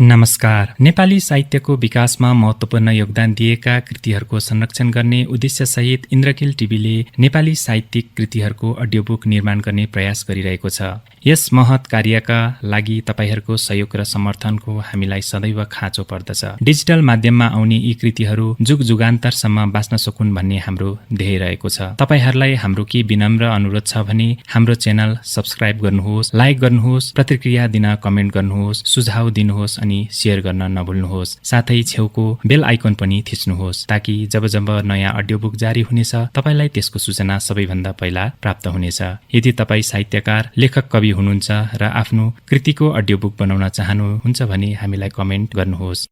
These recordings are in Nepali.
नमस्कार। नेपाली साहित्यको विकासमा महत्त्वपूर्ण योगदान दिएका कृतिहरूको संरक्षण गर्ने उद्देश्यसहित इन्द्रकील टिभीले नेपाली साहित्यिक कृतिहरूको अडियो बुक निर्माण गर्ने प्रयास गरिरहेको छ। यस महत् कार्यका लागि तपाईहरूको सहयोग र समर्थनको हामीलाई सदैव खाँचो पर्दछ। डिजिटल माध्यममा आउने यी कृतिहरू जुग जुगान्तरसम्म बाँच्न सकुन् भन्ने हाम्रो ध्येय रहेको छ। तपाईहरूलाई हाम्रो के विनम्र अनुरोध छ भने हाम्रो च्यानल सब्स्क्राइब गर्नुहोस्, लाइक गर्नुहोस्, प्रतिक्रिया दिन कमेन्ट गर्नुहोस्, सुझाव दिनुहोस् अनि शेयर गर्न नभुल्नुहोस्। साथै छेउको बेल आइकन पनि थिच्नुहोस् ताकि जब जब नयाँ अडियो बुक जारी हुनेछ तपाईलाई त्यसको सूचना सबैभन्दा पहिला प्राप्त हुनेछ। यदि तपाई साहित्यकार, लेखक, कवि हुनुहुन्छ र आफ्नो कृतिको अडियो बुक बनाउन चाहनुहुन्छ भने हामीलाई कमेन्ट गर्नुहोस्।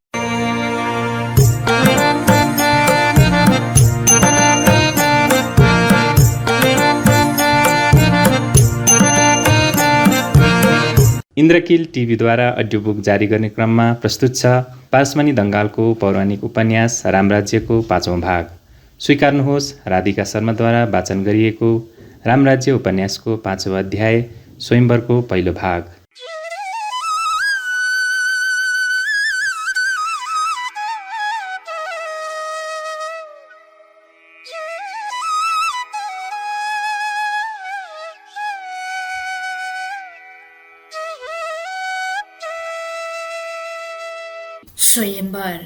इन्द्रकील टिभीद्वारा अडियो बुक जारी गर्ने क्रममा प्रस्तुत छ पारसमणि दङ्गालको पौराणिक उपन्यास रामराज्यको 5औं भाग। स्वीकार्नुहोस् राधिका शर्माद्वारा वाचन गरिएको रामराज्य उपन्यासको 5औं अध्याय स्वयम्वरको पहिलो भाग। स्वयम्वर।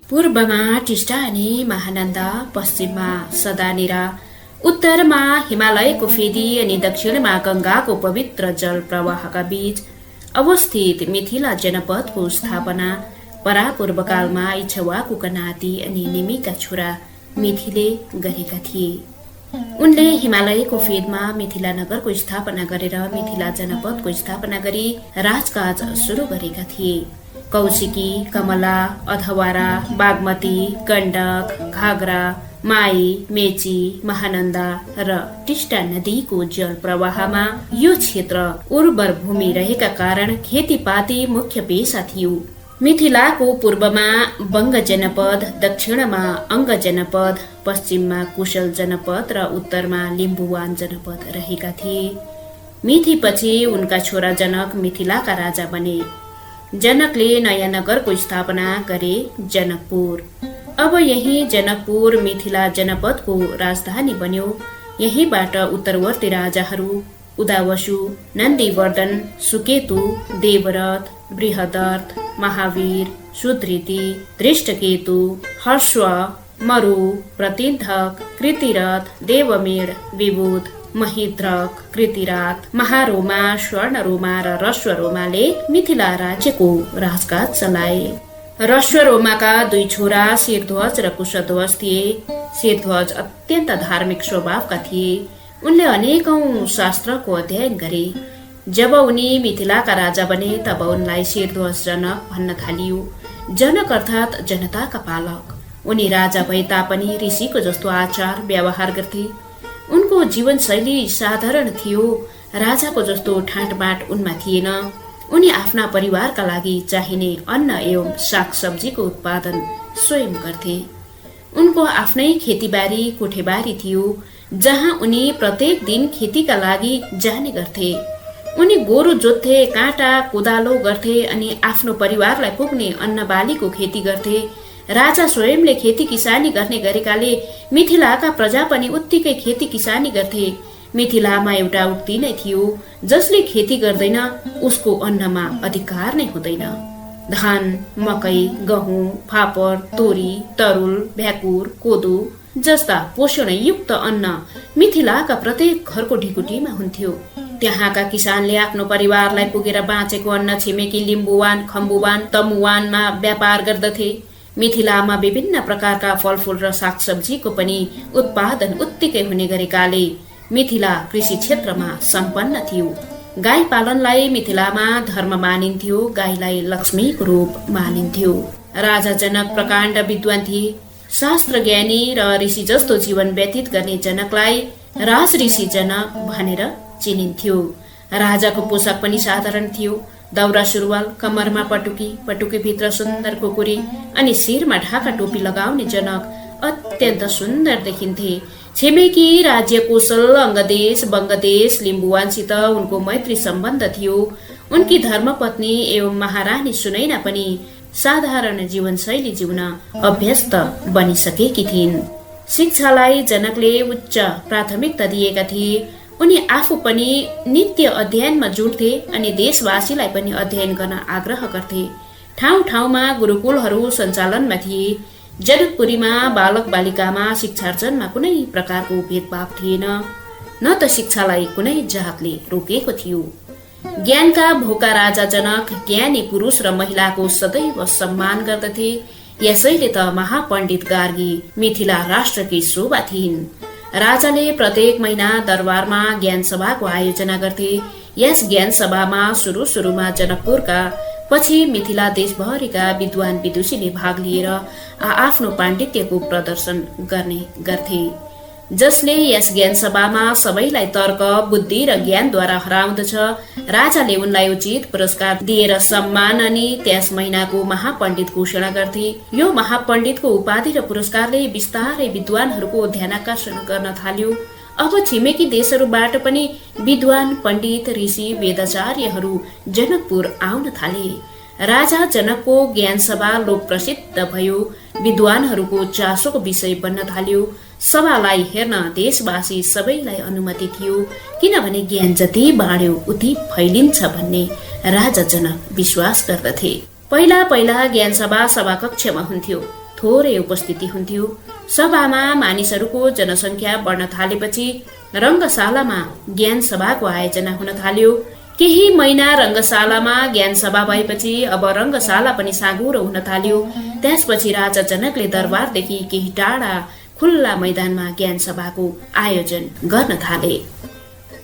पूर्वमा टिस्टा अनि महानन्दा, पश्चिममा सदानीरा, उत्तरमा हिमालयको फेदी अनि दक्षिणमा गंगाको पवित्र जल प्रवाहका बीच अवस्थित मिथिला जनपदको स्थापना परापूर्वकालमा इच्छवाकुका नाति अनि निमीका छोरा मिथिले गरेका थिए। उनले हिमालयको फेदमा मिथिला नगरको स्थापना गरेर मिथिला जनपदको स्थापना गरी राजकाज सुरु गरेका थिए। कौशिकी, कमला, अधवारा, बागमती, गण्डक, घागरा, माई, मेची, महानन्दा र टिस्टा नदीको जल प्रवाहमा यो क्षेत्र उर्वर भूमि रहेका कारण खेतीपाती मुख्य पेशा थियो। मिथिलाको पूर्वमा बंग जनपद, दक्षिणमा अंग जनपद, पश्चिममा कुशल जनपद र उत्तरमा लिम्बुवान जनपद रहेका थिए। मिथिपछि उनका छोरा जनक मिथिलाका राजा बने। जनकले नयाँ नगरको स्थापना गरे, जनकपुर। अब यही जनकपुर मिथिला जनपदको राजधानी बन्यो। यहीबाट उत्तरवर्ती राजाहरू उदावसु, नन्दीवर्धन, सुकेतु, देवरथ, बृहदर्थ, महावीर, सुधृति, दृष्टकेतु, हर्ष, मरु, प्रतिन्धक, कृतिरथ, देवमेढ, विबुध, महिद्रक, कृतिरात, महारोमा, स्वर्णरोमा र रश्वरोमाले मिथिला राज्यको राजकाज चलाए। रश्वरोमाका 2 छोरा शिरध्वज र कुशध्वज थिए। शिरध्वज अत्यन्त धार्मिक स्वभावका थिए। उनले अनेकौं शास्त्रको अध्ययन गरे। जब उनी मिथिलाका राजा बने तब उनलाई शिरध्वज जनक भन्न थालियो। जनक अर्थात् जनताका पालक। उनी राजा भए तापनि ऋषिको जस्तो आचार व्यवहार गर्थे। उनको जीवनशैली साधारण थियो। राजाको जस्तो ठाँटबाट उनमा थिएन। उनी आफ्ना परिवारका लागि चाहिने अन्न एवं सागसब्जीको उत्पादन स्वयं गर्थे। उनको आफ्नै खेतीबारी कोठेबारी थियो जहाँ उनी प्रत्येक दिन खेतीका लागि जाने गर्थे। उनी गोरु जोत्थे, काँटा कोदालो गर्थे अनि आफ्नो परिवारलाई पुग्ने अन्न बालीको खेती गर्थे। राजा स्वयंले खेती किसानी गर्ने गरेकाले मिथिलाका प्रजा पनि उत्तिकै खेती किसानी गर्थे। मिथिलामा एउटा उक्ति नै थियो, जसले खेती गर्दैन उसको अन्नमा अधिकार नै हुँदैन। धान, मकै, गहुँ, फापर, तोरी, तरुल, भ्याकुर, कोदो जस्ता पोषणयुक्त अन्न मिथिलाका प्रत्येक घरको ढिकुटीमा हुन्थ्यो। त्यहाँका किसानले आफ्नो परिवारलाई पुगेर बाँचेको अन्न छिमेकी लिम्बुवान, खम्बुवान, तमुवानमा व्यापार गर्दथे। मिथिलामा विभिन्न प्रकारका फलफूल र सागसब्जीको पनि उत्पादन उत्तिकै हुने गरेकाले मिथिला कृषि क्षेत्रमा सम्पन्न थियो। गाई पालनलाई मिथिलामा धर्म मानिन्थ्यो। गाईलाई लक्ष्मीको रूप मानिन्थ्यो। राजा जनक प्रकाण्ड विद्वान थिए। शास्त्र ज्ञानी र ऋषि जस्तो जीवन व्यतीत गर्ने जनकलाई राज ऋषि जनक भनेर चिनिन्थ्यो। राजाको पोसाक पनि साधारण थियो। दौरा सुरुवाल, कम्मरमा पटुकी, पटुकीभित्र सुन्दर खुकुरी अनि शिरमा ढाका टोपी लगाउने जनक अत्यन्त सुन्दर देखिन्थे। छिमेकी राज्य कोशल, अंगदेश, बंगदेश, लिम्बुवानसित उनको मैत्री सम्बन्ध थियो। उनकी धर्मपत्नी एवं महारानी सुनैना पनि साधारण जीवनशैली जिउन अभ्यस्त बनिसकेकी थिइन्। शिक्षालाई जनकले उच्च प्राथमिकता दिएका थिए। उनी आफू पनि नित्य अध्ययनमा जुट्थे अनि देशवासीलाई पनि अध्ययन गर्न आग्रह गर्थे। ठाउँ ठाउँमा गुरुकुलहरू सञ्चालनमा थिए। जनकपुरीमा बालक बालिकामा शिक्षार्जनमा कुनै प्रकारको भेदभाव थिएन, न त शिक्षालाई कुनै जातले रोकेको थियो। ज्ञानका भोका राजा जनक ज्ञानी पुरुष र महिलाको सदैव सम्मान गर्दथे। यसैले त महापण्डित गार्गी मिथिला राष्ट्रकी शोभा थिइन्। राजाले प्रत्येक महिना दरबारमा ज्ञान सभाको आयोजना गर्थे। यस ज्ञान सभामा सुरुमा जनकपुरका, पछि मिथिला देशभरिका विद्वान विदुषीले भाग लिएर आफ्नो पाण्डित्यको प्रदर्शन गर्ने गर्थे, जसले यस ज्ञान सभामा सबैलाई तर्क, बुद्धि र ज्ञानद्वारा हराउँदछ। राजाले उनलाई उचित पुरस्कार दिएर सम्मान अनि त्यस महिनाको महापण्डित घोषणा गर्थे। यो महापण्डितको उपाधि र पुरस्कारले बिस्तारै विद्वानहरूको ध्यानाकर्षण गर्न थाल्यो। अब छिमेकी देशहरूबाट पनि विद्वान, पण्डित, ऋषि, वेदाचार्यहरू जनकपुर आउन थाले। राजा जनकको ज्ञान सभा लोक प्रसिद्ध भयो। विद्वानहरूको चासोको विषय बन्न थाल्यो। सभालाई हेर्न देशवासी सबैलाई अनुमति थियो, किनभने ज्ञान जति बाँड्यो उति फैलिन्छ भन्ने राजा जनक विश्वास गर्दथे। पहिला पहिला ज्ञान सभा सभाकक्षमा हुन्थ्यो, थोरै उपस्थिति हुन्थ्यो। सभामा मानिसहरूको जनसङ्ख्या बढ्न थालेपछि रङ्गशालामा ज्ञान सभाको आयोजना हुन थाल्यो। केही महिना रङ्गशालामा ज्ञान सभा भएपछि अब रङ्गशाला पनि साँघुरो हुन थाल्यो। त्यसपछि राजा जनकले दरबारदेखि केही टाढा खुल्ला मैदानमा ज्ञान सभाको आयोजन गर्न थाले।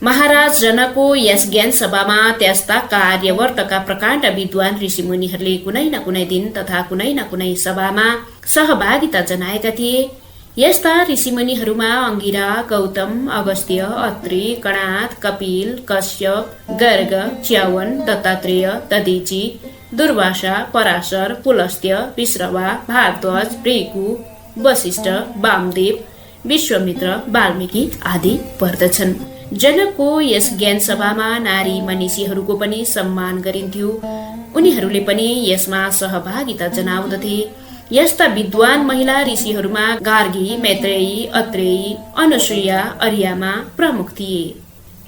महाराज जनकको यस ज्ञान सभामा त्यस्ता कार्यवर्तका प्रकाण्ड विद्वान ऋषिमुनिहरूले कुनै न कुनै दिन तथा कुनै न कुनै सभामा सहभागिता जनाएका थिए। यस्ता ऋषिमुनिहरूमा अंगिरा, गौतम, अगस्त्य, अत्रि, कणाद, कपिल, कश्यप, गर्ग, च्यवन, दत्तात्रेय, दधीची, दुर्वासा, पराशर, पुलस्त्य, विश्रवा, भारद्वाज, भृगु, वशिष्ठ, वामदेव, विश्वामित्र, वाल्मीकि आदि पर्दछन्। जनकको यस ज्ञान सभामा नारी मनीषीहरूको पनि सम्मान गरिन्थ्यो। उनीहरूले पनि यसमा सहभागिता जनाउँदथे। यस्ता विद्वान महिला ऋषिहरूमा गार्गी, मैत्रेयी, अत्रेयी, अनुसुया, अर्यामा प्रमुख थिए।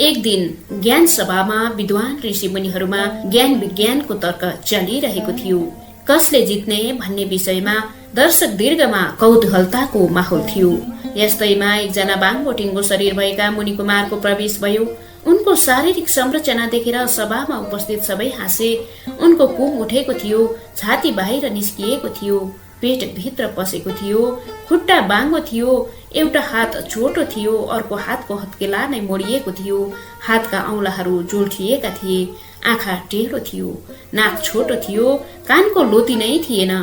एक दिन ज्ञान सभामा विद्वान ऋषिमुनिहरूमा ज्ञान विज्ञानको तर्क चलिरहेको थियो। कसले जित्ने भन्ने विषयमा दर्शक दीर्घमा कौतूहलताको माहौल थियो। यस्तैमा एकजना बाङ्गो टिङ्गो शरीर भएका मुनि कुमारको प्रवेश भयो। उनको शारीरिक संरचना देखेर सभामा उपस्थित सबै हाँसे। उनको कुम उठेको थियो, छाती बाहिर निस्किएको थियो, पेट भित्र पसेको थियो, खुट्टा बाङ्गो थियो, एउटा हात छोटो थियो, अर्को हातको हत्केला नै मोडिएको थियो, हातका औंलाहरू जोल्ठिएका थिए, आँखा टेढो थियो, नाक छोटो थियो, कानको लोती नै थिएन।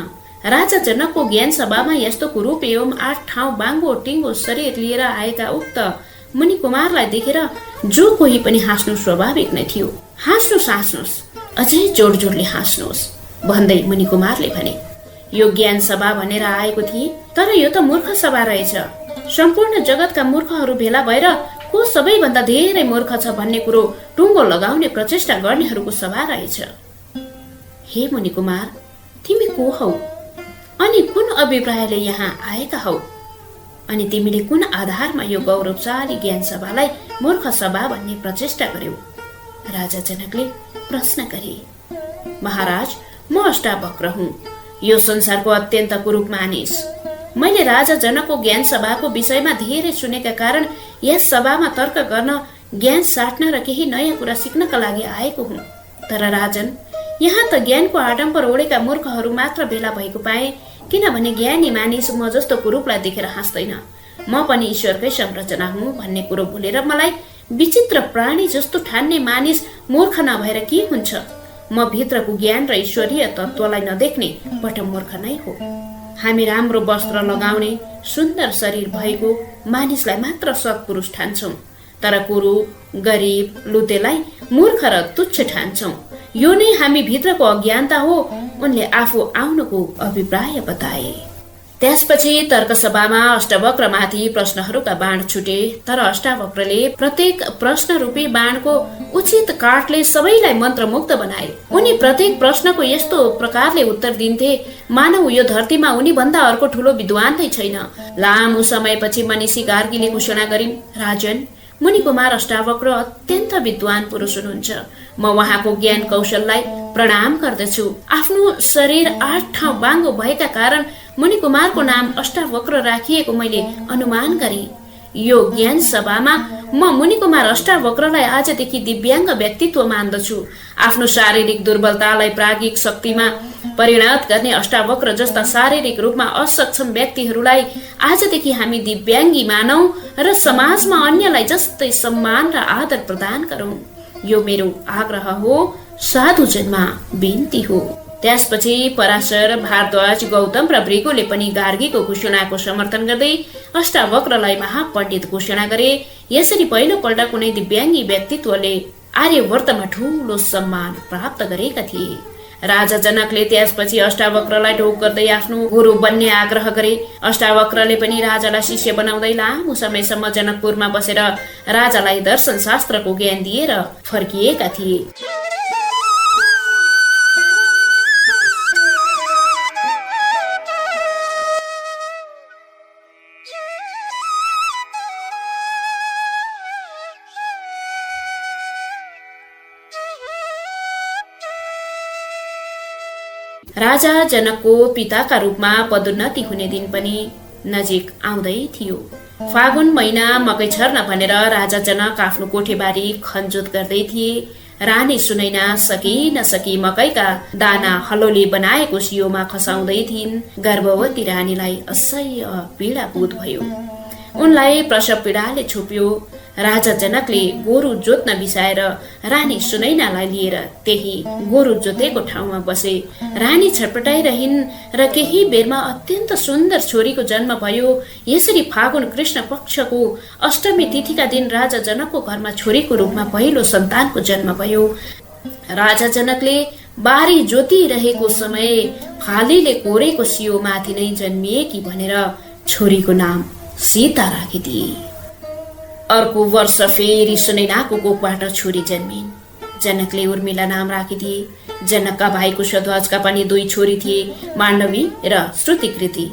राजा जनकको ज्ञान सभामा यस्तो कुरूप एवं 8 ठाउँ बाङ्गो टिङ्गो शरीर लिएर आएका उक्त मुनि कुमारलाई देखेर जो कोही पनि हाँस्नु स्वाभाविक नै थियो। हाँस्नुहोस्, अझै जोड जोडले हाँस्नुहोस् भन्दै मुनि कुमारले भने। यो ज्ञान सभा भनेर आएको थिए, तर यो त मूर्ख सभा रहेछ। सम्पूर्ण जगतका मूर्खहरू भेला भएर को सबैभन्दा धेरै मूर्ख छ भन्ने कुरो टुङ्गो लगाउने प्रचेष्टा गर्नेहरूको सभा रहेछ। हे मुनि कुमार, तिमी को हौ अनि कुन अभिप्रायले यहाँ आएका हौ अनि तिमीले कुन आधारमा यो गौरवशाली ज्ञान सभालाई मूर्ख सभा भन्ने प्रचेष्टा गर्यौ? राजा जनकले प्रश्न गरे। महाराज, म अष्टावक्र हुँ, यो संसारको अत्यन्त कुरूप मानिस। मैले राजा जनकको ज्ञान सभाको विषयमा धेरै सुनेका कारण यस सभामा तर्क गर्न, ज्ञान साट्न र केही नयाँ कुरा सिक्नका लागि आएको हुँ। तर राजन, यहाँ त ज्ञानको आडम्बर ओढेका मूर्खहरू मात्र भेला भएको पाए, किनभने ज्ञानी मानिस म जस्तो कुरूपलाई देखेर हाँस्दैन। म पनि ईश्वरकै संरचना हुँ भन्ने कुरो भुलेर मलाई विचित्र प्राणी जस्तो ठान्ने मानिस मूर्ख नभएर के हुन्छ? म भित्रको ज्ञान र ईश्वरीय तत्त्वलाई नदेख्ने पटमूर्ख नै हो। हामी राम्रो वस्त्र लगाउने, सुन्दर शरीर भएको मानिसलाई मात्र सत्पुरुष ठान्छौं, तर कुरूप, गरिब, लुतेलाई मूर्ख र तुच्छ ठान्छौं। यो नै हामी भित्रको अज्ञानता हो, उनले आफू आउनुको अभिप्राय बताए। त्यसपछि तर्कसभामा अष्टवक्रमाथि प्रश्नहरूका बाण छुटे, तर अष्टावक्रले प्रत्येक प्रश्न रूपी बाणको उचित काटले सबैलाई मन्त्रमुग्ध बनाए। उनी प्रत्येक प्रश्नको यस्तो प्रकारले उत्तर दिन्थे मानव यो धरतीमा उनी भन्दा अर्को ठूलो विद्वान नै छैन। लामो समयपछि मनीषी गार्गीले घोषणा गरिन्, राजन, मुनिकुमार अष्टावक्र अत्यन्त विद्वान पुरुष हुनुहुन्छ। म उहाँको ज्ञान कौशललाई प्रणाम गर्दछु। आफ्नो शरीर 8 ठाउँ बाङ्गो भएका कारण मुनिकुमारको नाम अष्टावक्र राखिएको मैले अनुमान गरे। यो ज्ञान सभामा म मुनिकुमार अष्टावक्रलाई आजदेखि दिव्याङ्ग व्यक्तित्व मान्दछु। आफ्नो शारीरिक दुर्बलतालाई प्राज्ञिक शक्तिमा परिणत गर्ने अष्टावक्र जस्ता शारीरिक रूपमा असक्षम व्यक्तिहरूलाई आजदेखि हामी दिव्याङ्गी मानौं र समाजमा अन्यलाई जस्तै सम्मान र आदर प्रदान गरौं। यो मेरो आग्रह हो, साधुजनमा बिन्ती हो। त्यसपछि पराशर, भारद्वाज, गौतम र भृगुले पनि गार्गीको घोषणाको समर्थन गर्दै अष्टावक्रलाई महापण्डित घोषणा गरे। यसरी पहिलोपल्ट कुनै दिव्याङ्गी व्यक्तित्वले आर्यवर्तमा ठूलो सम्मान प्राप्त गरेका थिए। राजा जनकले त्यसपछि अष्टावक्रलाई ढोक गर्दै आफ्नो गुरु बन्ने आग्रह गरे। अष्टावक्रले पनि राजालाई शिष्य बनाउँदै लामो समयसम्म जनकपुरमा बसेर राजालाई दर्शन शास्त्रको ज्ञान दिएर फर्किएका थिए। राजा जनकको पिताका रूपमा पदोन्नति हुने दिन पनि नजिक आउँदै थियो। फागुन महिना मकै छर्न भनेर राजा जनक आफ्नो कोठेबारी खनजोत गर्दै थिए। रानी सुनैना सकी नसकी मकैका दाना हलोले बनाएको सियोमा खसाउँदै थिइन्। गर्भवती रानीलाई असह्य पीडा बोध भयो। उनलाई प्रसव पीडाले छोप्यो। राजा जनकले गोरु जोत्न बिसाएर रानी सुनैनालाई लिएर त्यही गोरु जोतेको ठाउँमा बसे। रानी छटपटाइरहिन् र केही बेरमा अत्यन्त सुन्दर छोरीको जन्म भयो। यसरी फागुन कृष्ण पक्षको अष्टमी तिथिका दिन राजा जनकको घरमा छोरीको रूपमा पहिलो सन्तानको जन्म भयो। राजा जनकले बारी जोतिरहेको समय फालीले कोरेको सियो माथि नै जन्मिएकी भनेर छोरीको नाम सीता राखिदिए। अर्को वर्ष फेरि सुनैनाको कोखबाट छोरी जन्मिन्। जनकले उर्मिला नाम राखिदिए। जनकका भाइ कुशध्वजका पनि 2 छोरी थिए, माण्डवी र श्रुतिकृति।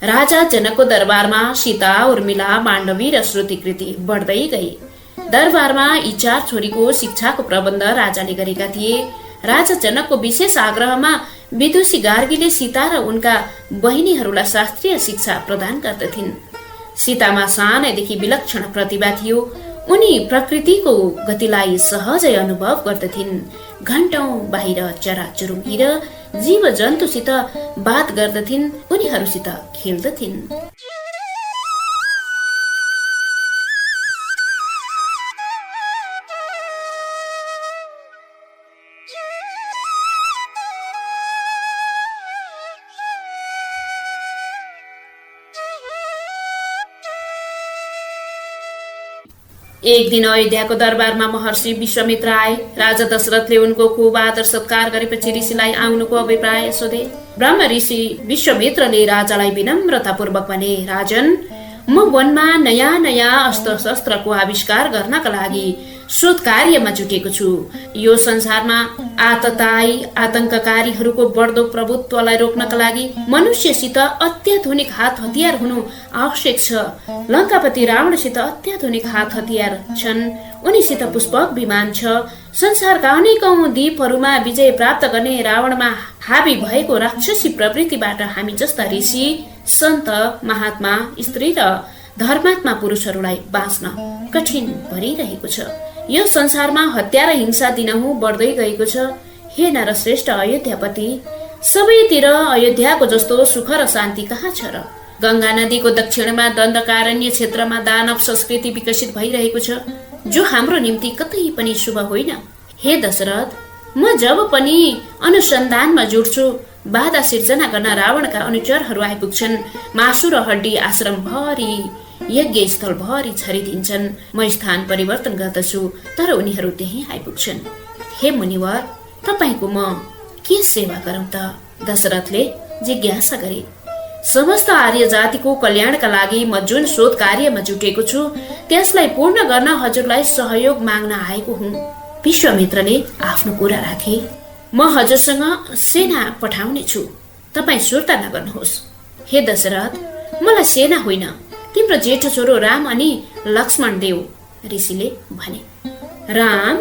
राजा जनकको दरबारमा सीता, उर्मिला, माण्डवी र श्रुतिकृति बढ्दै गए। दरबारमा यी 4 छोरीको शिक्षाको प्रबन्ध राजाले गरेका थिए। राजा जनकको विशेष आग्रहमा विदुषी गार्गीले सीता र उनका बहिनीहरूलाई शास्त्रीय शिक्षा प्रदान गर्दथिन्। सीतामा सानैदेखि विलक्षण प्रतिभा थियो। उनी प्रकृतिको गतिलाई सहजै अनुभव गर्दथिन्। घण्टौं बाहिर चराचुरुङ्गी र जीव जन्तुसित बात गर्दथिन्, उनीहरूसित खेल्दथिन्। एक दिन अयोध्याको दरबारमा महर्षि विश्वामित्र आए। राजा दशरथले उनको खूब आदर सत्कार गरेपछि ऋषिलाई आउनुको अभिप्राय सोधे। ब्रह्म ऋषि विश्वामित्रले राजालाई विनम्रतापूर्वक भने, राजन, म वनमा नयाँ नयाँ अस्त्र शस्त्रको आविष्कार गर्नका लागि शोध कार्यमा जुटेको छु। यो संसारमा आततायी आतंककारीहरूको बढ्दो प्रभुत्वलाई रोक्नका लागि मनुष्यसित अत्याधुनिक हात हतियार हुनु आवश्यक छ। लङ्कापति रावणसित अत्याधुनिक हात हतियार छन्। उनीसित पुष्पक विमान छ। संसारका अनेकौं द्वीपहरूमा विजय प्राप्त गर्ने रावणमा हाबी भएको राक्षसी प्रवृत्तिबाट हामी जस्ता ऋषि, सन्त, महात्मा, स्त्री र धर्मात्मा पुरुषहरूलाई बाँच्न कठिन परिरहेको छ। यो संसारमा हत्या र हिंसा दिनहुँ बढ्दै गएको छ। हे नरश्रेष्ठ अयोध्यापति, सबैतिर अयोध्याको जस्तो सुख र शान्ति कहाँ छ र? गंगा नदीको दक्षिणमा दण्डकारण्य क्षेत्रमा दानव संस्कृति विकसित भइरहेको छ, जो हाम्रो निम्ति कतै पनि शुभ होइन। हे दशरथ, म जब पनि अनुसन्धानमा जुट्छु, बाधा सिर्जना गर्न रावणका अनुचरहरू आइपुग्छन्। मासु र हड्डी आश्रम भरि यज्ञ स्थलभरि छरिदिन्छन्। म स्थान परिवर्तन गर्दछु, तर उनीहरू त्यही आइपुग्छन्। हे मुनिवर, तपाईँको म के सेवा गरौँ त? दशरथले जिज्ञासा गरे। समस्त आर्य जातिको कल्याणका लागि म जुन शोध कार्यमा जुटेको छु त्यसलाई पूर्ण गर्न हजुरलाई सहयोग माग्न आएको हुँ। विश्वामित्रले आफ्नो कुरा राखे। म हजुरसँग सेना पठाउने छु, तपाईँ सुर्ता नगर्नुहोस्। हे दशरथ, मलाई सेना होइन, तिम्रो जेठो छोरो राम अनि लक्ष्मण देऊ, ऋषिले भने। राम?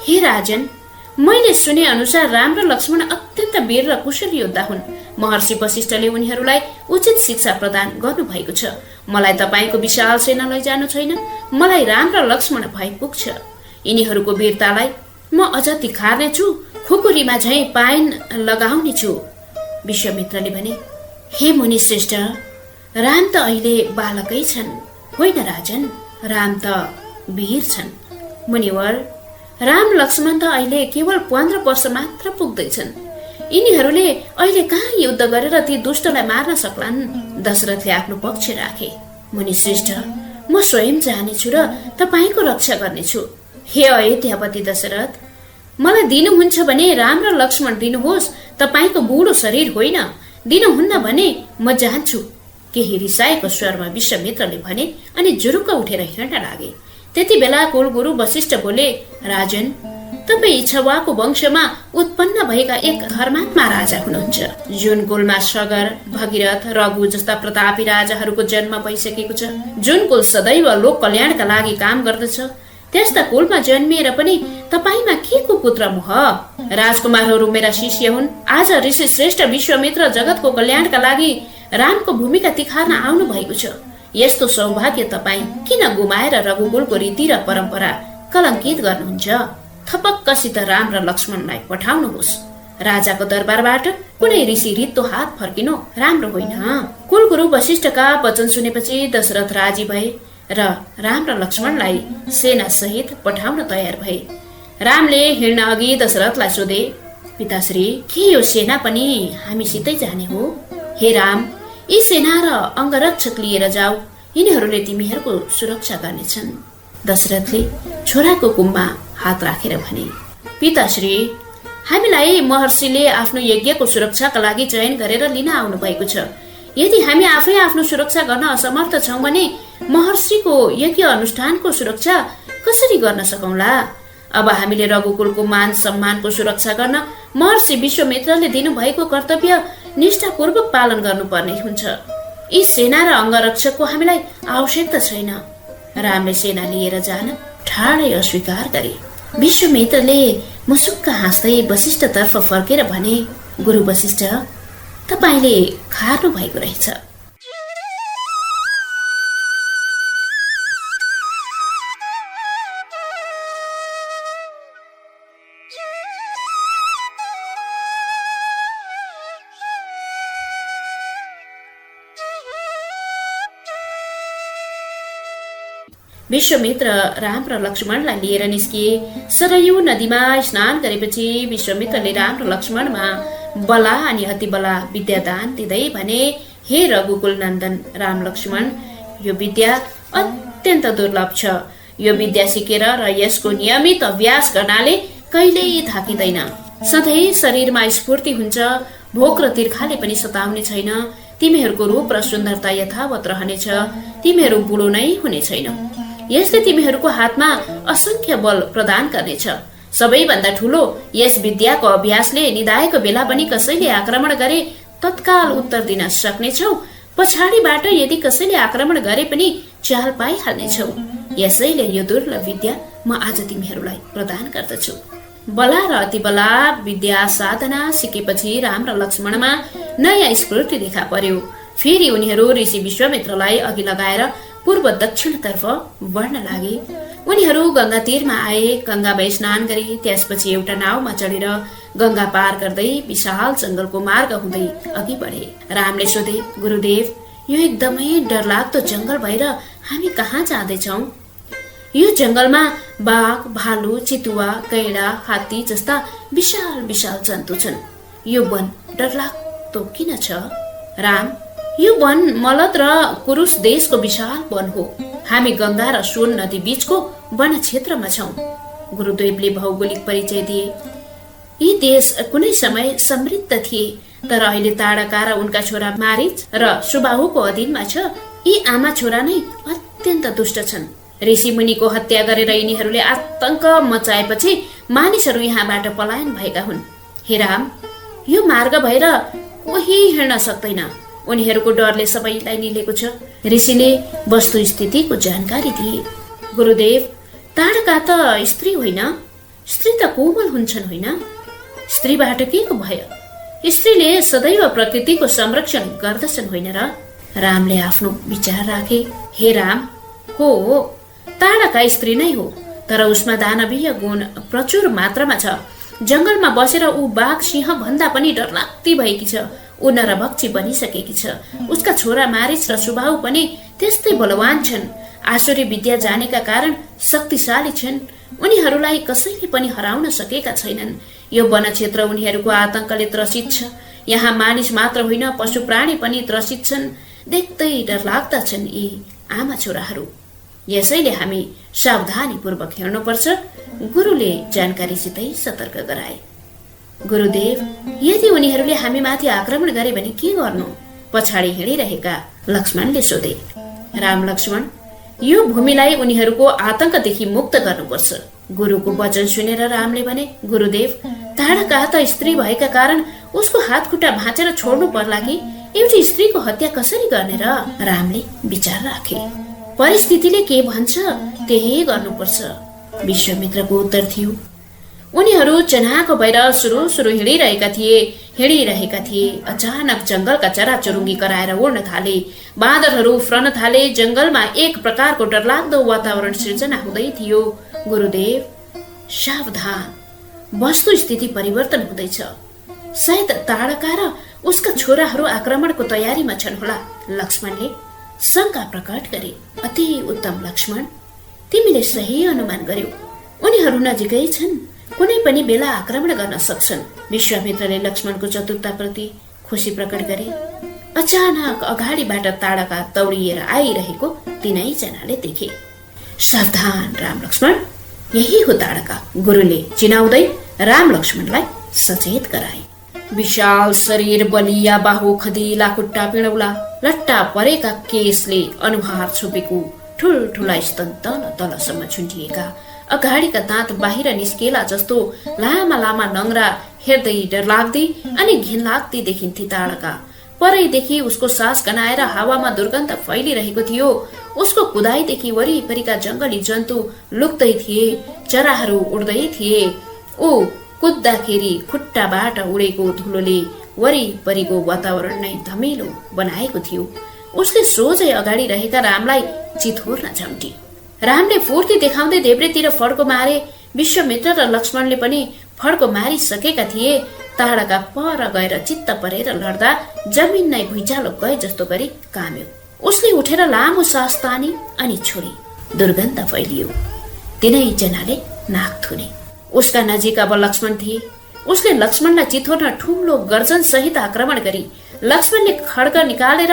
हे राजन, मैले सुने अनुसार राम र लक्ष्मण अत्यन्त वीर र कुशल योद्धा हुन्। महर्षि वशिष्ठले उनीहरूलाई उचित शिक्षा प्रदान गर्नु भएको छ। मलाई तपाईँको विशाल सेना लैजानु छैन, मलाई राम र लक्ष्मण भए पुग्छ। यिनीहरूको वीरतालाई म अझ तिखार्ने छु, खुकुरीमा झैं पाइन लगाउने छु, विश्वामित्रले भने। हे मुनि श्रेष्ठ, राम त अहिले बालकै छन्। होइन राजन, राम त वीर छन्। मुनिवर, राम लक्ष्मण त अहिले केवल 15 वर्ष मात्र पुग्दैछन्। यिनीहरूले अहिले कहाँ युद्ध गरेर ती दुष्टलाई मार्न सक्लान्? दशरथले आफ्नो पक्ष राखे। मुनि श्रेष्ठ, म स्वयं जानेछु र तपाईँको रक्षा गर्नेछु। हे अयोध्यापति दशरथ, मलाई दिनुहुन्छ भने राम र लक्ष्मण दिनुहोस्, तपाईँको बुढो शरीर होइन। दिनुहुन्न भने म जान्छु, केही रिसाएको स्वरमा विश्वामित्रले भने अनि जुरुक्क उठेर हिँड्न लागे। त्यति बेला कुलगुरु वशिष्ठ बोले, राजन, तपाईँ इच्छवाको वंशमा उत्पन्न भएका एक धर्मात्मा राजा हुनुहुन्छ। जुन कुलमा सगर, भगीरथ, रघु जस्ता प्रतापी राजाहरूको जन्म भइसकेको छ, जुन कुल सदैव लोक कल्याणका लागि काम गर्दछ, त्यस्ता कुलमा जन्मिएर पनि तपाईँमा के को पुत्र मोह? राजकुमारहरू मेरा शिष्य हुन्। आज ऋषि श्रेष्ठ विश्वामित्र जगतको कल्याणका लागि रामको भूमिका तिखार्न आउनु भएको छ। यस्तो सौभाग्य तपाईँ किन गुमाएर रघुकुलको रीति र परम्परा कलङ्कित गर्नुहुन्छ? थपक्कसित राम र लक्ष्मणलाई पठाउनुहोस्। राजाको दरबारबाट कुनै ऋषि रित्तो हात फर्किनु राम्रो होइन। कुलगुरु वशिष्ठका वचन सुनेपछि दशरथ राजी भए र राम र लक्ष्मणलाई सेना सहित पठाउन तयार भए। रामले हिँड्न अघि दशरथलाई सोधे, पिताश्री, के यो सेना पनि हामीसितै जाने हो? हे राम, यी सेना र अंगरक्षक लिएर जाऊ, यिनीहरूले तिमीहरूको सुरक्षा गर्नेछन्। दशरथले छोराको कुममा हात राखेर भने, पिताश्री, हामीलाई महर्षिले आफ्नो यज्ञको सुरक्षाका लागि चयन गरेर लिन आउनु भएको छ। यदि हामी आफै आफ्नो सुरक्षा गर्न असमर्थ छौं भने महर्षिको यज्ञ अनुष्ठानको सुरक्षा कसरी गर्न सकौंला? अब हामीले रघुकुलको मान सम्मानको सुरक्षा गर्न महर्षि विश्वामित्रले दिनुभएको कर्तव्य निष्ठापूर्वक पालन गर्नुपर्ने हुन्छ। यी सेना र अंगरक्षकको हामीलाई आवश्यकता छैन। रामले सेना लिएर जान ठाडै अस्वीकार गरे। विश्वामित्रले मुसुक्क हाँस्दै वशिष्ठतर्फ फर्केर भने, गुरु वशिष्ठ, तपाईले खार्नु भएको रहेछ। विश्वामित्र राम र लक्ष्मणलाई लिएर निस्किए। सरयू नदीमा स्नान गरेपछि विश्वामित्रले राम र लक्ष्मणमा बला अनि अति बला विद्यादान दिँदै भने, हे रघुकुल नन्दन राम लक्ष्मण, यो विद्या अत्यन्त दुर्लभ छ। यो विद्या सिकेर र यसको नियमित अभ्यास गर्नाले कहिल्यै थाकिँदैन। सधैँ शरीरमा स्फूर्ति हुन्छ, भोक र तिर्खाले पनि सताउने छैन। तिमीहरूको रूप र सुन्दरता यथावत रहनेछ, तिमीहरू बुढो नै हुने छैनौ। यसले तिमीहरूको हातमा असंख्य बल प्रदान गर्नेछ। सबैभन्दा ठूलो, यस विद्याको अभ्यासले निदाएको बेला पनि कसैले आक्रमण गरे तत्काल उत्तर दिन सक्नेछौ। पछाडिबाट यदि कसैले आक्रमण गरे पनि चाल पाइहाल्नेछौ। यसैले यो दुर्लभ विद्या म आज तिमीहरूलाई प्रदान गर्दछु। बला र अति बला विद्या साधना सिकेपछि राम र लक्ष्मणमा नयाँ स्फूर्ति देखा पर्यो। फेरि उनीहरू ऋषि विश्वामित्रलाई अघि लगाएर पूर्व दक्षिणतर्फ बढ्न लागे। उनीहरू गंगा तीरमा आए, गंगामा स्नान गरे। त्यसपछि एउटा नाउमा चढेर गंगा पार गर्दै विशाल जंगलको मार्ग हुँदै अघि बढे। रामले सोधे, गुरुदेव, यो एकदमै डरलाग्दो जंगल भएर हामी कहाँ जाँदैछौ? यो जंगलमा बाघ, भालु, चितुवा, गैंडा, हात्ती जस्ता विशाल विशाल जन्तु छन्। यो वन डरलाग्दो किन छ? राम, यो वन मलद र कुरुस देशको विशाल वन हो। हामी गंगा र सोन नदी बीचको वन क्षेत्रमा छौं। गुरुदेवले भौगोलिक परिचय दिए। यी देश कुनै समय समृद्ध थिए, तर अहिले ताडका र उनका छोरा मारिच र सुबाहुको अधीनमा छ। यी आमा छोरा नै अत्यन्त दुष्ट छन्। ऋषि मुनिको हत्या गरेर यिनीहरूले आतंक मचाएपछि मानिसहरू यहाँबाट पलायन भएका हुन्। हे राम, यो मार्ग भएर कोही हिँड्न सक्दैन। उनीहरूको डरले सबैलाई निलेको छ। ऋषिले वस्तुस्थितिको जानकारी दिए। गुरुदेव, ताडका त स्त्री होइन, स्त्री त कोमल हुन्छन् होइन? स्त्रीबाट के को भय? स्त्रीले सदैव प्रकृतिको संरक्षण गर्दछन् होइन र? रामले आफ्नो विचार राखे। हे राम, हो, ताडका स्त्री नै हो, तर उसमा दानवीय गुण प्रचुर मात्रामा छ। जंगलमा बसेर ऊ बाघ सिंह भन्दा पनि डरलाग्दी भएकी छ। ऊ नरभक्षी बनिसकेकी छ। उसका छोरा मारिच र सुबाहु पनि त्यस्तै बलवान छन्। आसुरी विद्या जानेका कारण शक्तिशाली छन्। उनीहरूलाई कसैले पनि हराउन सकेका छैनन्। यो वन क्षेत्र उनीहरूको आतंकले त्रसित छ। यहाँ मानिस मात्र होइन, पशु प्राणी पनि त्रसित छन्। देख्दै डरलाग्दा छन् यी आमा छोराहरू। यसैले हामी सावधानीपूर्वक हिँड्नुपर्छ, गुरुले जानकारीसितै सतर्क गराए। गुरुदेव, यदि उनीहरूले हामीमाथि आक्रमण गरे भने के गर्नु? पछाडि हिँडिरहेका लक्ष्मणले सोधे। राम लक्ष्मण, यो भूमिलाई उनीहरूको आतंकदेखि मुक्त गर्नुपर्छ। गुरुको वचन सुनेर रामले भने, गुरुदेव, ताडका त स्त्री भएका कारण उसको हात खुट्टा भाँचेर छोड्नु पर्ला कि एउटी स्त्रीको हत्या कसरी गर्ने र? रामले विचार राखे। परिस्थितिले के भन्छ त्यही गर्नुपर्छ, विश्वामित्रको उत्तर थियो। उनीहरू चनाको भएर सुरु हिँडिरहेका थिए। अचानक जंगलका चराचुरुङ्गी कराएर उड्न थाले। बाँदरहरू उफ्रन थाले। जंगलमा एक प्रकारको डरलाग्दो वातावरण सिर्जना हुँदै थियो। गुरुदेव, सावधान, वस्तुस्थिति परिवर्तन हुँदैछ। सायद ताडका र उसका छोराहरू आक्रमणको तयारीमा छन् होला। लक्ष्मणले शंका प्रकट गरे। अति उत्तम लक्ष्मण, तिमीले सही अनुमान गर्यौ। उनीहरू नजिकै छन्, कुनै पनि बेला आक्रमण गर्न सक्छन्। विश्वामित्रले लक्ष्मणको चतुरताप्रति खुसी प्रकट गरे। अचानक अगाडिबाट ताडका दौडिएर आइरहेको तीनैजनाले देखे। सावधान राम लक्ष्मण, यही हो ताडका, गुरुले चिनाउँदै राम लक्ष्मणलाई सचेत गराए। विशाल शरीर, बलिया बाहु, खदिला खुट्टा, पिँडौला, लट्टा परेका केसले अनुहार छोपेको, ठुल्ठुला स्तन तल तलसम्म छुन्टिएका, अगाडिका दाँत बाहिर निस्केला जस्तो लामा लामा नङ्ग्रा, हेर्दै डरलाग्दी अनि घिनलाग्दी देखिन्थे ताडका। परैदेखि उसको सास गनाएर हावामा दुर्गन्ध फैलिरहेको थियो। उसको कुदाइदेखि वरिपरिका जंगली जन्तु लुक्दै थिए, चराहरू उड्दै थिए। ऊ कुद्दाखेरि खुट्टाबाट उडेको धुलोले वरिपरिको वातावरण नै धमिलो बनाएको थियो। उसले सोझै अगाडि रहेका रामलाई चितोर्न झम्टी। रामले फुर्ती देखाउँदै देब्रेतिर फड्को मारे। विश्वामित्र र लक्ष्मणले पनि फड्को मारिसकेका थिए। ताडका पर गएर चित्त परेर लड्दा जमिन नै भुइँचालो गए जस्तो गरी काम्यो। उसले उठेर लामो सास तानी अनि छोडी। दुर्गन्ध फैलियो। तिनैजनाले नाक थुने। उसका नजिक अब लक्ष्मण थिए। उसले लक्ष्मणलाई चितोर्न ठुलो गर्जन सहित आक्रमण गरी। लक्ष्मणले खड्ग निकालेर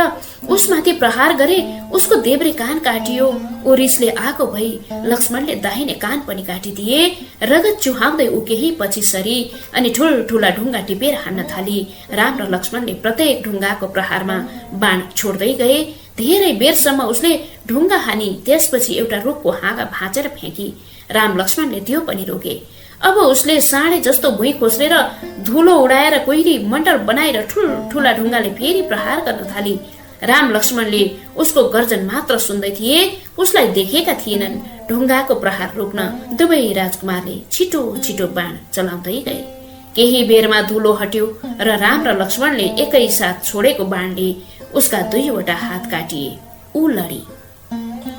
उसमाथि प्रहार गरे। उसको देब्रे कान काटियो। ऊ रिसले आगो भई लक्ष्मणले दाहिने कान पनि काटिदिए। रगत चुहाउँदै ऊ केही पछि सरी अनि ठुल्ठुला ढुङ्गा टिपेर हान्न थाली। राम र लक्ष्मणले प्रत्येक ढुङ्गाको प्रहारमा बाण छोड्दै गए। धेरै बेरसम्म उसले ढुङ्गा हानी त्यसपछि एउटा रुखको हाँगा भाँचेर फ्याँकी। राम लक्ष्मणले त्यो पनि रोके। अब उसले साँडे जस्तो भुइँ खोस्रेर धुलो उडाएर कोइरी मण्डल बनाएर ठुल्ठुला ढुङ्गाले फेरि प्रहार गर्न थाली। राम लक्ष्मणले उसको गर्जन मात्र सुन्दै थिए, उसलाई देखेका थिएनन्। ढुङ्गाको प्रहार रोक्न दुवै राजकुमारले छिटो छिटो बाण चलाउँदै गए। केही बेरमा धुलो हट्यो र राम र लक्ष्मणले एकैसाथ छोडेको बाणले उसका दुईवटा हात काटिए। ऊ लडी।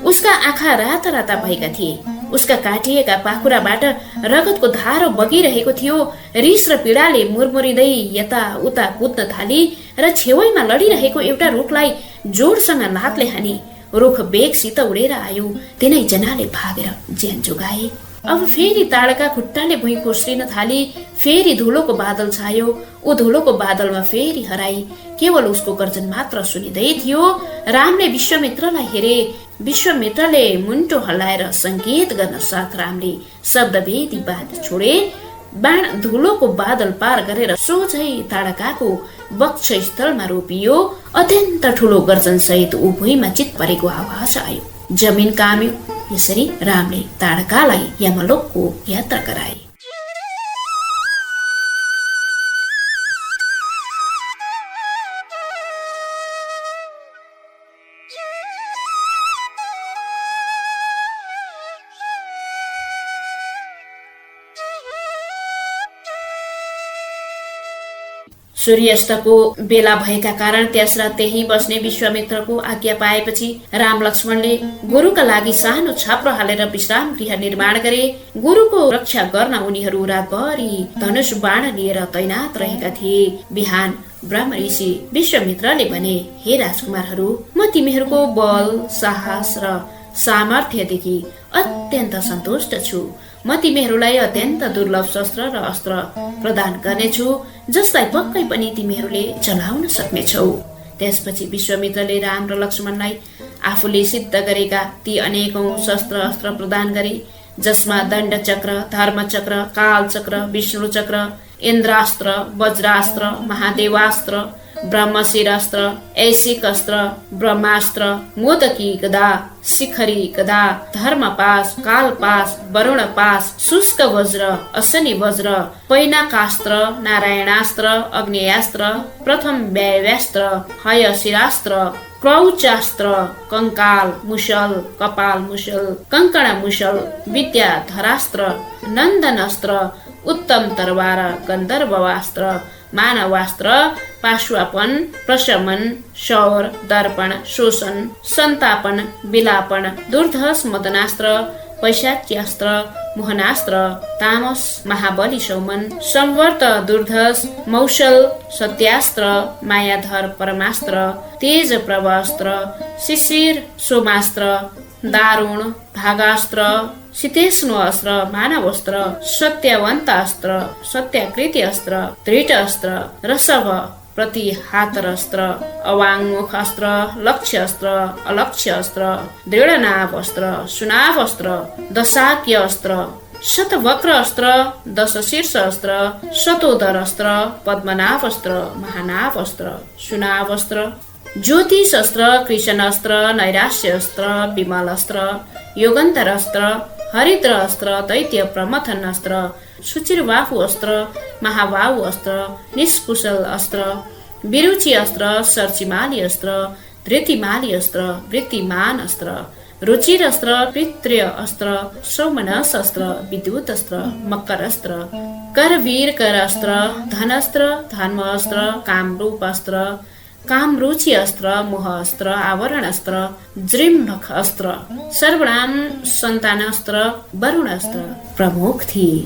उसका आँखा राता राता भएका थिए। उसका काटिएका पाखुराबाट रगतको धारो बगिरहेको थियो। रिस र पीडाले मुरमुरिँदै यता उता कुद्न थाली र छेउमा लडिरहेको एउटा रुखलाई जोडसँग लातले हानी। रुख बेगसित उडेर आयो। तिनैजनाले भागेर ज्यान जोगाए। अब फेरि ताडका खुट्टाले भुइँ खोस्रिन थाली, फेरि धुलोको बादल छायो। ऊ धुलोको बादलमा फेरि हराई। केवल उसको गर्जन मात्र सुनिँदै थियो। रामले विश्वामित्रलाई हेरे। विश्वामित्रले मुन्टो हल्लाएर संकेत गर्न साथ रामले शब्दभेदी बाण छोडे। बाण धुलोको बादल पार गरेर सोझै ताडकाको वक्षस्थलमा रोपियो। अत्यन्त ठुलो गर्जन सहित ऊ भुइँमा चित परेको आवाज आयो। जमिन काम्यो। यसरी रामले ताडकालाई यमलोकको यात्रा गराए। सूर्यास्तको बेला भएका कारण त्यस रात त्यही बस्ने विश्वामित्रको आज्ञा पाएपछि राम लक्ष्मणले गुरुका लागि सानो छाप्रो हालेर विश्राम गृह निर्माण गरे। गुरुको रक्षा गर्न उनीहरू रातभरि धनुष बाण लिएर तैनात रहेका थिए। बिहान ब्रह्म ऋषि विश्वामित्रले भने, हे राजकुमारहरू, म तिमीहरूको बल, साहस र सामर्थ्यदेखि अत्यन्त सन्तुष्ट छु। म तिमीहरूलाई अत्यन्त दुर्लभ शस्त्र र अस्त्र प्रदान गर्नेछु, जसलाई पक्कै पनि तिमीहरूले चलाउन सक्नेछौ। त्यसपछि विश्वामित्रले राम र लक्ष्मणलाई आफूले सिद्ध गरेका ती अनेकौं शस्त्र अस्त्र प्रदान गरे, जसमा दण्ड चक्र, धर्म चक्र, काल चक्र, विष्णु चक्र, इन्द्रास्त्र, वज्रास्त्र, महादेवास्त्र, ब्रह्मशिरास्त्र, ऐशिक अस्त्र, ब्रह्मास्त्र, मोदकी गदा, शिखरी गदा, धर्मपास, कालपास, वरुण पास, शुष्क वज्र, अशनि वज्र, पैनाकास्त्र, नारायणास्त्र, अग्नेयास्त्र, प्रथम व्यायास्त्र, हयशिरास्त्र, क्रौचास्त्र, कंकाल मुशल, कपाल मुशल, कंकण मुशल, विद्याधरास्त्र, नन्दनास्त्र, उत्तम तरवार, गन्धर्वास्त्र, मानवास्त्र, पाशुवापन, प्रशमन, शौर, दर्पण, शोषण, संतापन, विलापन, दुर्धस मदनास्त्र, पैशाच्यास्त्र, मोहनास्त्र, तामस, महाबली सौमन, संवर्त, दुर्धस, मौसल, सत्यास्त्र, मायाधर परमास्त्र, तेज प्रभास्त्र, शिशिर सोमास्त्र, दारुण, भागास्त्र, शीतेष्णु अस्त्र, मानवस्त्र, सत्यवन्त अस्त्र, सत्याकृति अस्त्र, दृढ अस्त्र, रसभ प्रतिहातर अस्त्र, अवाङ्मुख अस्त्र, लक्ष्य अस्त्र, अलक्ष्य अस्त्र, दृढनाभ अस्त्र, सुनाभ अस्त्र, दशाक्य अस्त्र, शतवक्र अस्त्र, दशशीर्ष अस्त्र, शतोदर अस्त्र, पद्मनाभ अस्त्र, महानाभ अस्त्र, सुनाभ अस्त्र, ज्योतिष अस्त्र, कृष्ण अस्त्र, नैराश्य अस्त्र, विमल अस्त्र, योगन्तर अस्त्र, हरिद्र अस्त्र, दैत्य प्रमथन अस्त्र, सुचिरबाहु अस्त्र, महाबाहु अस्त्र, निष्कुशल अस्त्र, विरुचि अस्त्र, सर्चिमाली अस्त्र, धृतिमाली अस्त्र, वृत्तिमान अस्त्र, रुचिर अस्त्र, पितृ अस्त्र, सौमनस अस्त्र, विद्युत अस्त्र, मकर अस्त्र, करवीर कर अस्त्र, धनस्त्र, धर्म अस्त्र, कामरूप अस्त्र, कामरुचि अस्त्र, मोह अस्त्र, आवरण अस्त्र, जृम्भक अस्त्र, सर्वनाम सन्तान अस्त्र, वरुण अस्त्र प्रमुख थिए।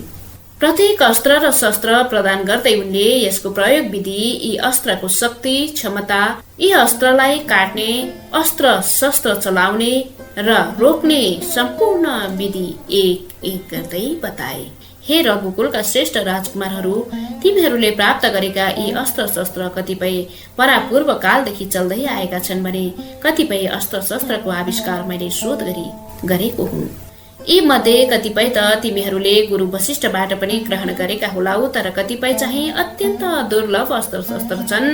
प्रत्येक अस्त्र र शस्त्र प्रदान गर्दै उनले यसको प्रयोग विधि, यी अस्त्रको शक्ति, क्षमता, यी अस्त्रलाई काट्ने, अस्त्र शस्त्र चलाउने र रोक्ने सम्पूर्ण विधि एक एक गर्दै बताए। हे रघुकुलका श्रेष्ठ राजकुमारहरू, तिमीहरूले प्राप्त गरेका यी अस्त्र शस्त्र कतिपय परापूर्व कालदेखि चल्दै आएका छन् भने कतिपय अस्त्र शस्त्रको आविष्कार मैले शोध गरेको हुँ। यी मध्ये कतिपय त तिमीहरूले गुरु वशिष्ठबाट पनि ग्रहण गरेका होलाउ, तर कतिपय चाहिँ अत्यन्त दुर्लभ अस्त्र शस्त्र छन्।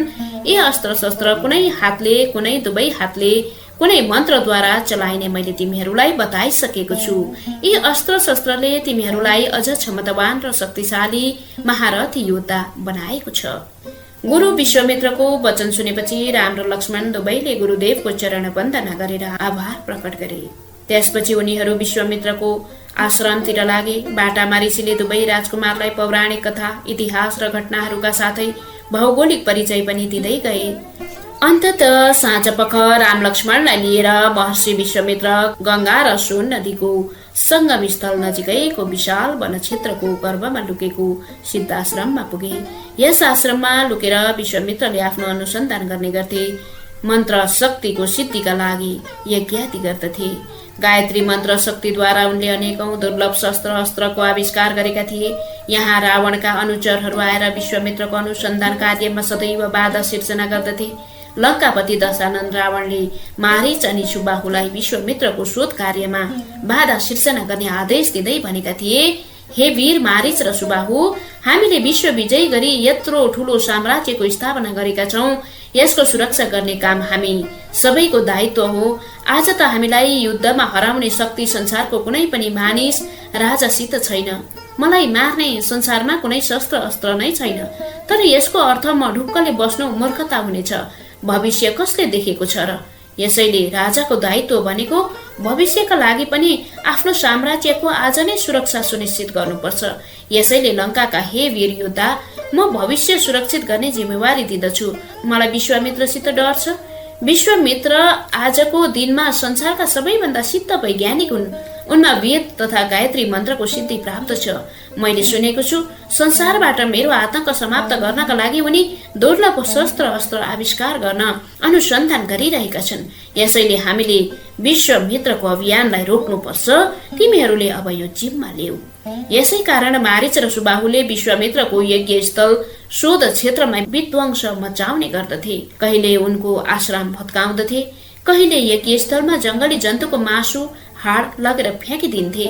यी अस्त्र शस्त्र कुनै हातले, कुनै दुवै हातले, कुनै मन्त्रद्वारा चलाइने मैले तिमीहरूलाई बताइसकेको छु। यी अस्त्र शस्त्रले तिमीहरूलाई अझ क्षमतावान र शक्तिशाली महारथी योद्धा बनाएको छ। गुरु विश्वामित्रको वचन सुनेपछि राम र लक्ष्मण दुवैले गुरुदेवको चरण वन्दना गरेर आभार प्रकट गरे। त्यसपछि उनीहरू विश्वामित्रको आश्रमतिर लागे। बाटामा ऋषिले दुवै राजकुमारलाई पौराणिक कथा, इतिहास र घटनाहरूका साथै भौगोलिक परिचय पनि दिँदै गए। अन्ततः साँझपख राम लक्ष्मणलाई लिएर महर्षि विश्वामित्र गंगा र सोन नदीको संगम स्थल नजिकैको विशाल वन क्षेत्रको गर्भमा लुकेको सिद्धाश्रममा पुगे। यस आश्रममा लुकेर विश्वामित्रले आफ्नो अनुसन्धान गर्ने गर्थे। मन्त्र शक्तिको सिद्धिका लागि यज्ञादि गर्दथे। गायत्री मन्त्र शक्तिद्वारा उनले अनेकौं दुर्लभ शस्त्र अस्त्रको आविष्कार गरेका थिए। यहाँ रावणका अनुचरहरू आएर विश्वामित्रको अनुसन्धान कार्यमा सदैव बाधा सिर्जना गर्दथे। लङ्कापति दशानन्द रावणले मारीच अनि सुबाहुलाई विश्वामित्रको शोध कार्यमा बाधा सिर्जना गर्ने आदेश दिँदै भनेका थिए, हे वीर मारीच र सुबाहु, हामीले विश्व विजय गरी यत्रो ठूलो साम्राज्यको स्थापना गरेका छौं। यसको सुरक्षा गर्ने काम हामी सबैको दायित्व हो। आज त हामीलाई युद्धमा हराउने शक्ति संसारको कुनै पनि मानिस राजासित छैन। मलाई मार्ने संसारमा कुनै शस्त्र अस्त्र नै छैन। तर यसको अर्थ म ढुक्कले बस्नु मूर्खता हुनेछ। भविष्य कसले देखेको छ र? यसैले राजाको दायित्व भनेको भविष्यका लागि पनि आफ्नो साम्राज्यको आज नै सुरक्षा सुनिश्चित गर्नुपर्छ। यसैले लङ्काका हे वीर योद्धा, म भविष्य सुरक्षित गर्ने जिम्मेवारी दिँदछु। मलाई विश्वामित्रसित डर छ। विश्वामित्र आजको दिनमा संसारका सबैभन्दा सिद्ध वैज्ञानिक हुन्। उनमा वेद तथा गायत्री मन्त्रको सिद्धि प्राप्त छ। मैले सुनेको छु संसारबाट मेरो आतंक समाप्त गर्नका लागि उनी दुर्लभ शस्त्र अस्त्र आविष्कार गर्न अनुसन्धान गरिरहेका छन्। यसैले हामीले विश्वामित्रको अभियानलाई रोक्नुपर्छ। तिमीहरूले अब यो जिम्मा ल्याऊ। यसै कारण मारीच र सुबाहुले विश्वामित्रको यज्ञ स्थल शोध क्षेत्रमा विध्वंस मचाउने गर्दथे। कहिले उनको आश्रम भत्काउँदथे, कहिले यज्ञ स्थलमा जंगली जन्तुको मासु हाड लगेर फ्याँकिदिन्थे,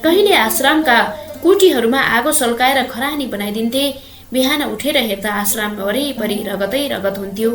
कहिले आश्रमका कुटीहरूमा आगो सल्काएर खरानी बनाइदिन्थे। बिहान उठेर हेर्दा आश्रम वरिपरि रगतै रगत हुन्थ्यो।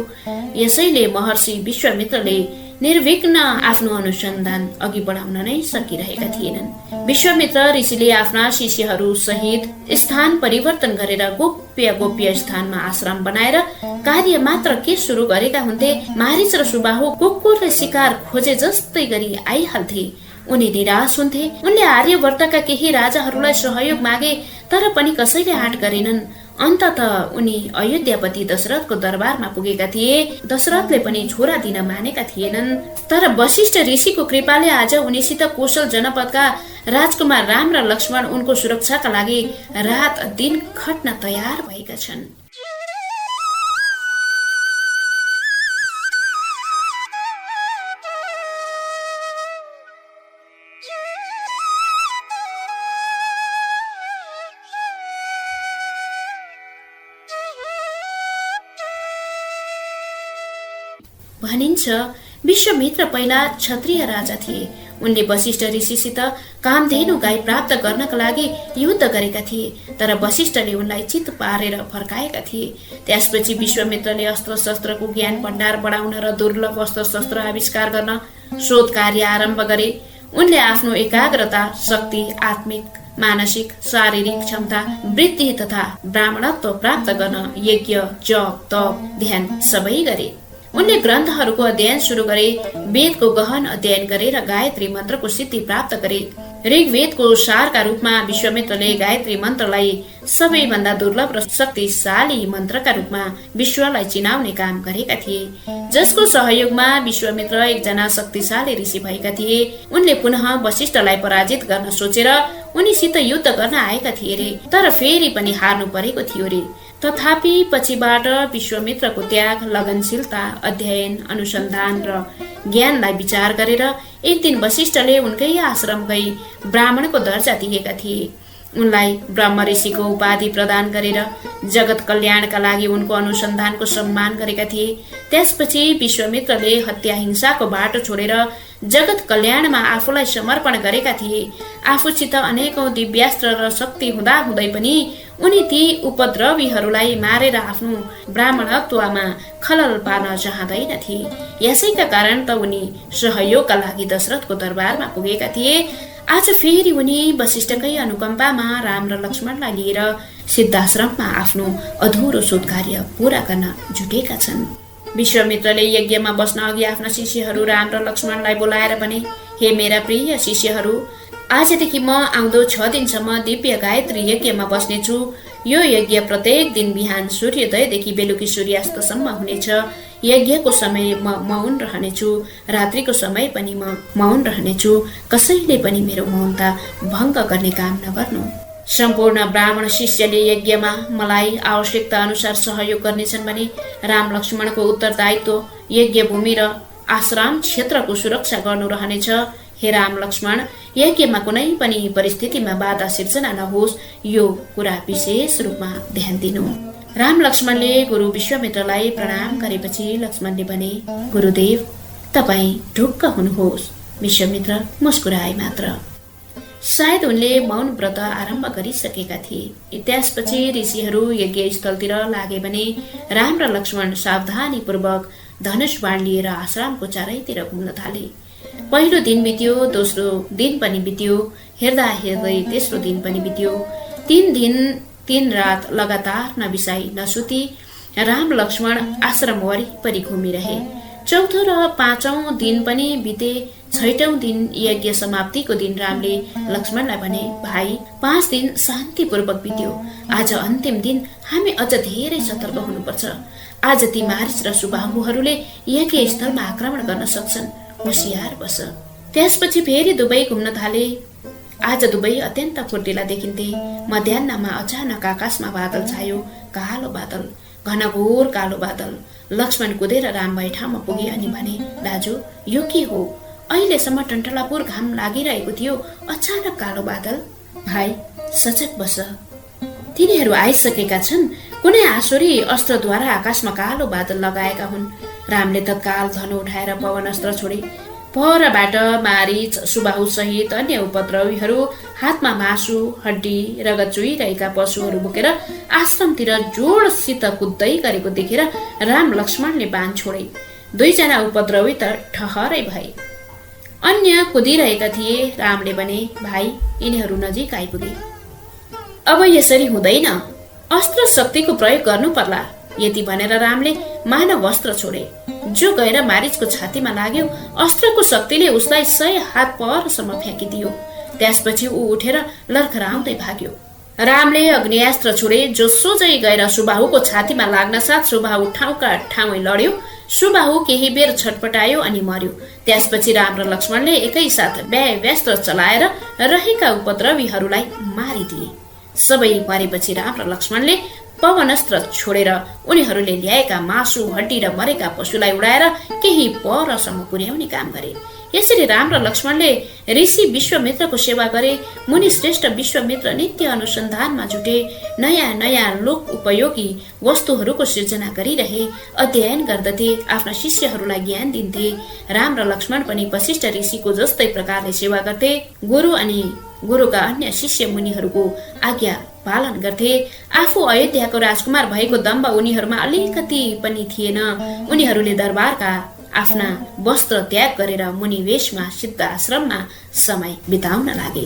यसैले महर्षि विश्वामित्रले निर्विघ्न आफ्नो अनुसन्धान अघि बढाउन नै सकिरहेका थिएनन्। विश्वामित्र ऋषिले आफ्ना शिष्यहरू सहित स्थान परिवर्तन गरेर गोप्य स्थानमा आश्रम बनाएर कार्य मात्र के सुरु गरेका हुन्थे। मारीच र सुबाहु कुकुरले शिकार खोजे जस्तै गरी आइहाल्थे। उनी निराश हुन्थे। उनले आर्यवर्तका केही राजाहरूलाई सहयोग मागे, तर पनि कसैले आँट गरेनन्। अन्ततः उनी अयोध्यापति दशरथको दरबारमा पुगेका थिए। दशरथले पनि छोरा दिन मानेका थिएनन्। तर वशिष्ठ ऋषिको कृपाले आज उनीसित कौशल जनपदका राजकुमार राम र लक्ष्मण उनको सुरक्षाका लागि रात दिन खट्न तयार भएका छन्। भनिन्छ विश्वामित्र पहिला क्षत्रिय राजा थिए। उनले वशिष्ठ ऋषिसित कामधेनु गाई प्राप्त गर्नका लागि युद्ध गरेका थिए, तर वशिष्ठले उनलाई चित पारेर फर्काएका थिए। त्यसपछि विश्वामित्रले अस्त्र शस्त्रको ज्ञान भण्डार बढाउन र दुर्लभ अस्त्र शस्त्र आविष्कार गर्न शोध कार्य आरम्भ गरे। उनले आफ्नो एकाग्रता, शक्ति, आत्मिक, मानसिक, शारीरिक क्षमता वृद्धि तथा ब्राह्मणत्व प्राप्त गर्न यज्ञ, जप, तप, ध्यान सबै गरे। उनले ग्रन्थहरूको अध्ययन सुरु गरे, वेदको गहन अध्ययन गरेर गायत्री मन्त्रको सिद्धि प्राप्त गरे। ऋग्वेदको सारका रूपमा विश्वामित्रले गायत्री मन्त्रलाई सबैभन्दा दुर्लभ र शक्तिशाली मन्त्रका रूपमा विश्वलाई चिनाउने काम गरेका थिए, जसको सहयोगमा विश्वामित्र एकजना शक्तिशाली ऋषि भएका थिए। उनले पुनः वशिष्ठलाई पराजित गर्न सोचेर उनीसित युद्ध गर्न आएका थिए रे, तर फेरि पनि हार्नु परेको थियो रे। तथापि पछिबाट विश्वामित्रको त्याग, लगनशीलता, अध्ययन, अनुसन्धान र ज्ञानलाई विचार गरेर एक दिन वशिष्ठले उनकै आश्रम गई ब्राह्मणको दर्जा दिएका थिए। उनलाई ब्रह्म ऋषिको उपाधि प्रदान गरेर जगत कल्याणका लागि उनको अनुसन्धानको सम्मान गरेका थिए। त्यसपछि विश्वामित्रले हत्या हिंसाको बाटो छोडेर जगत कल्याणमा आफूलाई समर्पण गरेका थिए। आफूसित अनेकौं दिव्यास्त्र र शक्ति हुँदा हुँदै पनि उनी ती उपद्रवीहरूलाई मारेर आफ्नो ब्राह्मणत्वमा खलल पार्न चाहँदैनथे। यसैका कारण त उनी सहयोगका लागि दशरथको दरबारमा पुगेका थिए। आज फेरि उनी वशिष्ठकै अनुकम्पामा राम र लक्ष्मणलाई लिएर सिद्धाश्रममा आफ्नो अधुरो शोध कार्य पूरा गर्न जुटेका छन्। विश्वामित्रले यज्ञमा बस्न अघि आफ्ना शिष्यहरू राम र लक्ष्मणलाई बोलाएर भने, हे मेरा प्रिय शिष्यहरू, आजदेखि म आउँदो 6 दिनसम्म दिव्य गायत्री यज्ञमा बस्नेछु। यो यज्ञ प्रत्येक दिन बिहान सूर्योदयदेखि बेलुकी सूर्यास्तसम्म हुनेछ। यज्ञको समय म मौन रहनेछु, रात्रिको समय पनि म मौन रहनेछु। कसैले पनि मेरो मौनता भङ्ग गर्ने काम नगर्नु। सम्पूर्ण ब्राह्मण शिष्यले यज्ञमा मलाई आवश्यकता अनुसार सहयोग गर्नेछन् भने राम लक्ष्मणको उत्तरदायित्व यज्ञ भूमि र आश्रम क्षेत्रको सुरक्षा गर्नु रहनेछ। हे राम लक्ष्मण, यज्ञमा कुनै पनि परिस्थितिमा बाधा सिर्जना नहोस्, यो कुरा विशेष रूपमा ध्यान दिनु। राम लक्ष्मणले गुरु विश्वामित्रलाई प्रणाम गरेपछि लक्ष्मणले भने, गुरुदेव, तपाईँ ढुक्क हुनुहोस्। विश्वामित्र मुस्कुराए मात्र। सायद उनले मौन व्रत आरम्भ गरिसकेका थिए। त्यसपछि ऋषिहरू यज्ञ स्थलतिर लागे भने राम र लक्ष्मण सावधानीपूर्वक धनुष बाण लिएर आश्रमको चारैतिर घुम्न थाले। पहिलो दिन बित्यो, दोस्रो दिन पनि बित्यो, हेर्दा हेर्दै तेस्रो दिन पनि बित्यो। 3 दिन 3 रात लगातार नबिसाई नसुती राम लक्ष्मण आश्रम वरिपरि घुमिरहे। चौथो र 5औं दिन पनि बिते। 6औं दिन यज्ञ समाप्तिको दिन रामले लक्ष्मणलाई भने, भाइ, 5 दिन शान्तिपूर्वक बित्यो। आज अन्तिम दिन हामी अझ धेरै सतर्क हुनुपर्छ। आज ती मारिच र सुबाहुहरूले यज्ञ स्थलमा आक्रमण गर्न सक्छन्, होशियार बस। त्यसपछि फेरि दुवै घुम्न थाले। आज दुवै अत्यन्त फुर्तिला देखिन्थे। मध्याहमा अचानक आकाशमा बादल छायो, कालो बादल, घनघोर कालो बादल। लक्ष्मण कुदेर राम भए ठाउँमा पुगे अनि भने, दाजु, यो के हो? अहिलेसम्म टन्टलापुर घाम लागिरहेको थियो, अचानक कालो बादल। भाइ, सचेत बस, तिनीहरू आइसकेका छन्। कुनै आसुरी अस्त्रद्वारा आकाशमा कालो बादल लगाएका हुन्। रामले तत्काल धनु उठाएर पवन अस्त्र छोडे। परबाट मारिच, सुबाहु सहित अन्य उपद्रवीहरू हातमा मासु, हड्डी, रगत चुहिरहेका पशुहरू बोकेर आश्रमतिर जोडसित कुद्दै गरेको देखेर राम लक्ष्मणले बाण छोडे। 2 जना उपद्रवी त ठहरै भए। अन्य कुदिरहेका थिए। रामले भने, भाइ, यिनीहरू नजिक आइपुगे। अब यसरी हुँदैन, अस्त्र शक्तिको प्रयोग गर्नु पर्ला। यति भनेर रामले मानव अस्त्र छोडे, जो गएर मारिचको छातीमा लाग्यो। अस्त्रको शक्तिले उसलाई 100 हात परसम्म फ्याँकिदियो। त्यसपछि ऊ उठेर लर्खराउँदै भाग्यो। रामले अग्नियास्त्र छोडे, जो सोझै गएर सुबाहुको छातीमा लाग्न साथ सुबाहु ठाउँका ठाउँै लड्यो। सुबाहु केही बेर छटपटायो अनि मर्यो। त्यसपछि राम र लक्ष्मणले एकैसाथ व्यास्त्र चलाएर रहेका उपद्रवीहरूलाई मारिदिए। सबै मरेपछि राम र लक्ष्मणले पवन अस्त्र छोडेर उनीहरूले ल्याएका मासु, हड्डी र मरेका पशुलाई उडाएर केही परसम्म पुर्याउने काम गरे। यसरी राम र लक्ष्मणले ऋषि विश्वामित्रको सेवा गरे। मुनि श्रेष्ठ विश्वामित्र नित्य अनुसन्धानमा जुटे। नयाँ नयाँ लोक उपयोगी वस्तुहरूको सृजना गरिरहे, अध्ययन गर्दथे, आफ्ना शिष्यहरूलाई ज्ञान दिन्थे। राम र लक्ष्मण पनि वशिष्ठ ऋषिको जस्तै प्रकारले सेवा गर्थे। गुरु अनि गुरुका अन्य शिष्य मुनिहरूको आज्ञा पालन गर्थे। आफू अयोध्याको राजकुमार भएको दम्ब उनीहरूमा अलिकति पनि थिएन। उनीहरूले दरबारका आफ्ना वस्त्र त्याग गरेर मुनि वेशमा सिद्ध आश्रममा समय बिताउन लागे।